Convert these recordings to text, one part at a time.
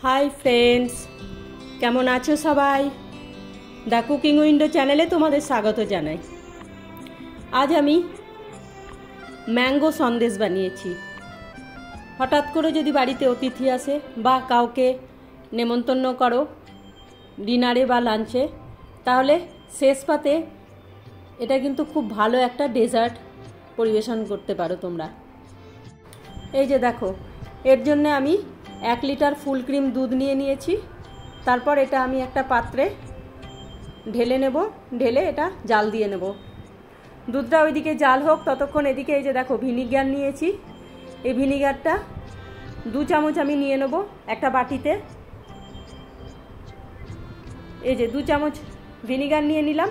Hi friends, কেমন আছো সবাই? দ্য কুকিং উইন্ডো চ্যানেলে তোমাদের স্বাগত জানাই। আজ আমি ম্যাঙ্গো সন্দেশ বানিয়েছি। হঠাৎ করে যদি বাড়িতে অতিথি আসে বা কাউকে নেমন্তন্ন করো ডিনারে বা লাঞ্চে, তাহলে শেষ পাতে এটা কিন্তু খুব ভালো একটা ডেজার্ট পরিবেশন করতে পারো তোমরা। এই যে দেখো, এর জন্য আমি 1 লিটার ফুল ক্রিম দুধ নিয়ে নিয়েছি। তারপর এটা আমি একটা পাত্রে ঢেলে নেব, ঢেলে এটা জাল দিয়ে নেব। দুধটা ওইদিকে জাল হোক ততক্ষণ এদিকে এই যে দেখো ভিনিগার নিয়েছি। এই ভিনিগারটা 2 চামচ আমি নিয়ে নেব একটা বাটিতে। এই যে 2 চামচ ভিনিগার নিয়ে নিলাম,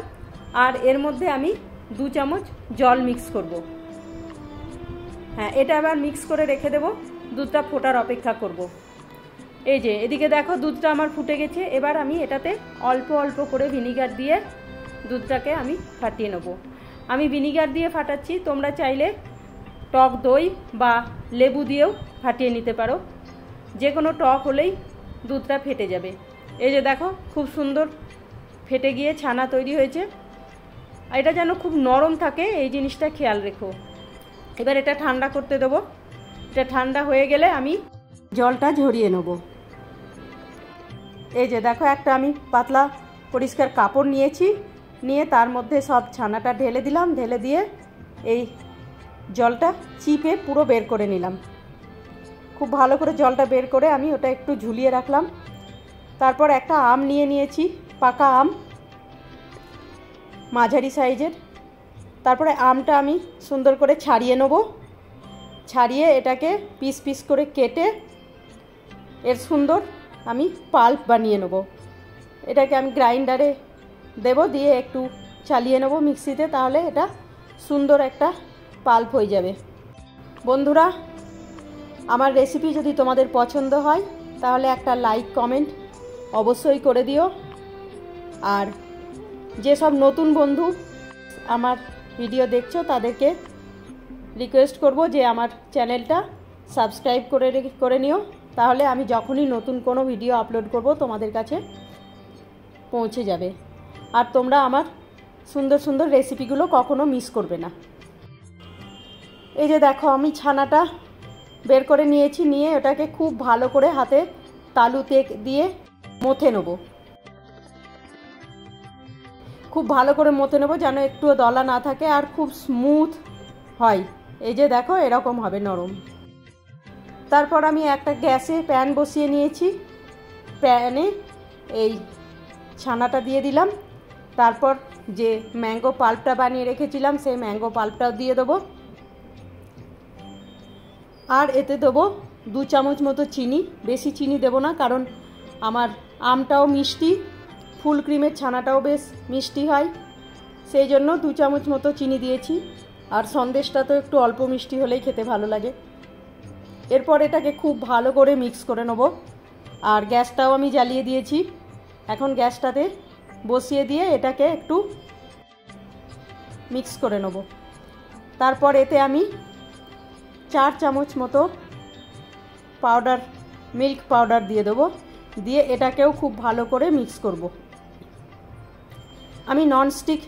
আর এর মধ্যে আমি 2 চামচ জল মিক্স করব। হ্যাঁ, এটা আবার মিক্স করে রেখে দেব, দুধটা ফোটার অপেক্ষা করব। এই যে এদিকে দেখো দুধটা আমার ফুটে গেছে। এবার আমি এটাতে অল্প অল্প করে ভিনিগার দিয়ে দুধটাকে আমি ফাটিয়ে নেব। আমি ভিনিগার দিয়ে ফাটাচ্ছি, তোমরা চাইলে টক দই বা লেবু দিয়েও ফাটিয়ে নিতে পারো। যে কোনো টক হলেই দুধটা ফেটে যাবে। এই যে দেখো খুব সুন্দর ফেটে গিয়ে ছানা তৈরি হয়েছে। এটা যেন খুব নরম থাকে, এই জিনিসটা খেয়াল রেখো। এবার এটা ঠান্ডা করতে দেবো। এটা ঠান্ডা হয়ে গেলে আমি জলটা ঝরিয়ে নেব। এই যে দেখো একটা আমি পাতলা পরিষ্কার কাপড় নিয়েছি, নিয়ে তার মধ্যে সব ছানাটা ঢেলে দিলাম। ঢেলে দিয়ে এই জলটা চিপে পুরো বের করে নিলাম। খুব ভালো করে জলটা বের করে আমি ওটা একটু ঝুলিয়ে রাখলাম। তারপর একটা আম নিয়ে নিয়েছি, পাকা আম, মাঝারি সাইজের। তারপরে আমটা আমি সুন্দর করে ছাড়িয়ে নেব। ছাড়িয়ে এটাকে পিস পিস করে কেটে এর সুন্দর আমি পাল্প বানিয়ে নেব। এটাকে আমি গ্রাইন্ডারে দেব, দিয়ে একটু চালিয়ে নেব মিক্সিতে, তাহলে এটা সুন্দর একটা পাল্প হয়ে যাবে। বন্ধুরা, আমার রেসিপি যদি তোমাদের পছন্দ হয় তাহলে একটা লাইক কমেন্ট অবশ্যই করে দিও। আর যেসব নতুন বন্ধু আমার ভিডিও দেখছো তাদেরকে রিকোয়েস্ট করব যে আমার চ্যানেলটা সাবস্ক্রাইব করে নিও, তাহলে আমি যখনই নতুন কোনো ভিডিও আপলোড করব তোমাদের কাছে পৌঁছে যাবে। আর তোমরা আমার সুন্দর সুন্দর রেসিপিগুলো কখনো মিস করবে না। এই যে দেখো আমি ছানাটা বের করে নিয়েছি, নিয়ে ওটাকে খুব ভালো করে হাতে তালুতে দিয়ে মথে নেব। খুব ভালো করে মথে নেব যেন একটুও দলা না থাকে আর খুব স্মুথ হয়। এই যে দেখো এরকম হবে নরম। তারপর আমি একটা গ্যাসে প্যান বসিয়ে নিয়েছি। প্যানে এই ছানাটা দিয়ে দিলাম। তারপর যে ম্যাঙ্গো পাল্পটা বানিয়ে রেখেছিলাম সেই ম্যাঙ্গো পাল্পটাও দিয়ে দেবো। আর এতে দেবো 2 চামচ মতো চিনি। বেশি চিনি দেবো না, কারণ আমার আমটাও মিষ্টি, ফুল ক্রিমের ছানাটাও বেশ মিষ্টি হয়, সেই জন্য 2 চামচ মতো চিনি দিয়েছি। আর সন্দেশটা তো একটু অল্প মিষ্টি হলেই খেতে ভালো লাগে। এরপর এটাকে খুব ভালো করে মিক্স করে নেব। আর গ্যাসটাও আমি জ্বালিয়ে দিয়েছি। এখন গ্যাসটাতে বসিয়ে দিয়ে এটাকে একটু মিক্স করে নেব। তারপর এতে আমি 4 চামচ মতো মিল্ক পাউডার দিয়ে দেবো। দিয়ে এটাকেও খুব ভালো করে মিক্স করব। আমি ননস্টিক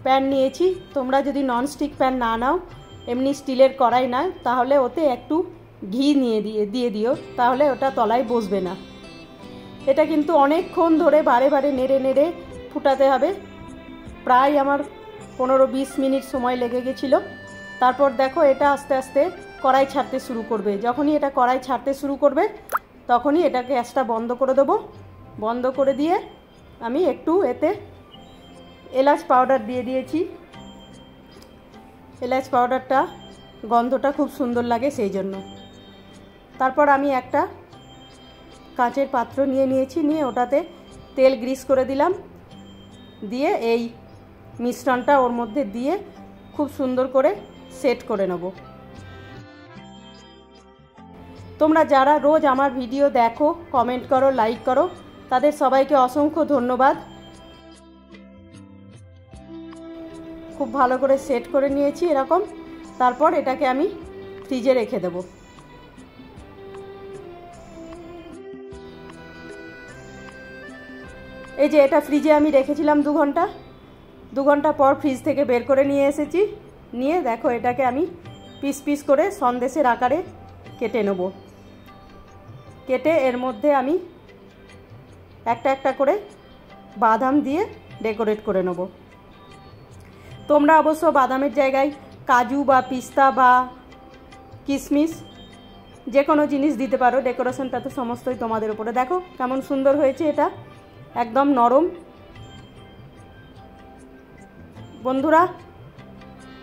প্যান নিয়েছি। তোমরা যদি ননস্টিক প্যান না নাও, এমনি স্টিলের কড়াই নাও, তাহলে ওতে একটু ঘি দিয়ে দিও, তাহলে ওটা তলায় বসবে না। এটা কিন্তু অনেকক্ষণ ধরে বারে বারে নেড়ে নেড়ে ফুটাতে হবে। প্রায় আমার 15-20 মিনিট সময় লেগে গেছিলো। তারপর দেখো এটা আস্তে আস্তে কড়াই ছাড়তে শুরু করবে। যখনই এটা কড়াই ছাড়তে শুরু করবে তখনই এটা গ্যাসটা বন্ধ করে দেবো। বন্ধ করে দিয়ে আমি একটু এতে এলাচ পাউডার দিয়ে দিয়েছি। এলাচ পাউডারটা গন্ধটা খুব সুন্দর লাগে সেই জন্য। তারপর আমি একটা কাঁচের পাত্র নিয়ে নিয়েছি, নিয়ে ওটাতে তেল গ্রিস করে দিলাম। দিয়ে এই মিশ্রণটা ওর মধ্যে দিয়ে খুব সুন্দর করে সেট করে নেব। তোমরা যারা রোজ আমার ভিডিও দেখো, কমেন্ট করো, লাইক করো, তাদের সবাইকে অসংখ্য ধন্যবাদ। খুব ভালো করে সেট করে নিয়েছি এরকম। তারপর এটাকে আমি ফ্রিজে রেখে দেব। এই যে এটা ফ্রিজে আমি রেখেছিলাম 2 ঘন্টা, 2 ঘন্টা পর ফ্রিজ থেকে বের করে নিয়ে এসেছি। নিয়ে দেখো এটাকে আমি পিস পিস করে সন্দেশের আকারে কেটে নেব। কেটে এর মধ্যে আমি একটা একটা করে বাদাম দিয়ে ডেকোরেট করে নেব। তোমরা অবশ্য বাদামের জায়গায় কাজু বা পিস্তা বা কিশমিশ যে কোনো জিনিস দিতে পারো, ডেকোরেশনটা তো সমস্তই তোমাদের উপরে। দেখো কেমন সুন্দর হয়েছে, এটা একদম নরম। বন্ধুরা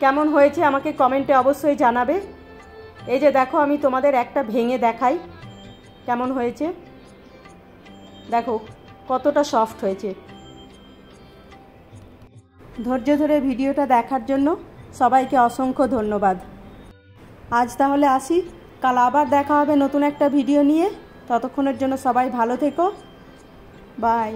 কেমন হয়েছে আমাকে কমেন্টে অবশ্যই জানাবে। এই যে দেখো আমি তোমাদের একটা ভেঙে দেখাই কেমন হয়েছে, দেখো কতটা সফট হয়েছে। ধৈর্য ধরে ভিডিওটা দেখার জন্য সবাইকে অসংখ্য ধন্যবাদ। আজ তাহলে আসি, কাল আবার দেখা হবে নতুন একটা ভিডিও নিয়ে। ততক্ষণের জন্য সবাই ভালো থেকো, বাই।